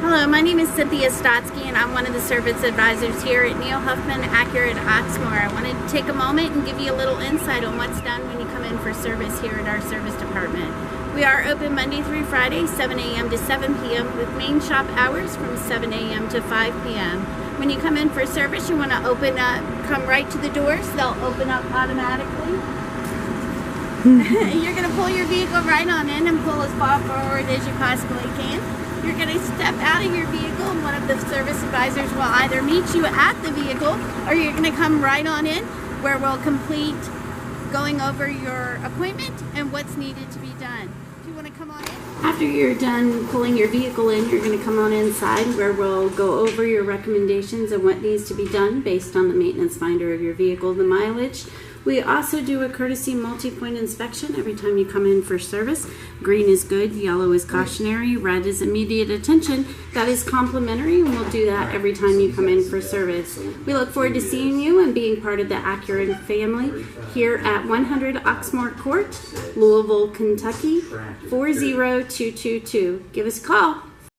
Hello, my name is Cynthia Stotsky and I'm one of the service advisors here at Neil Huffman Acura at Oxmoor. I wanted to take a moment and give you a little insight on what's done when you come in for service here at our service department. We are open Monday through Friday, 7 a.m. to 7 p.m. with main shop hours from 7 a.m. to 5 p.m. When you come in for service, you want to come right to the doors. They'll open up automatically. You're going to pull your vehicle right on in and pull as far forward as you possibly can. You're going to step out of your vehicle and one of the service advisors will either meet you at the vehicle or you're going to come right on in where we'll complete going over your appointment and what's needed to be done. If you want to come on in. After you're done pulling your vehicle in, you're going to come on inside where we'll go over your recommendations and what needs to be done based on the maintenance finder of your vehicle, the mileage. We also do a courtesy multi-point inspection every time you come in for service. Green is good, yellow is cautionary, red is immediate attention. That is complimentary, and we'll do that every time you come in for service. We look forward to seeing you and being part of the Acura family here at 100 Oxmoor Court, Louisville, Kentucky, 40222. Give us a call.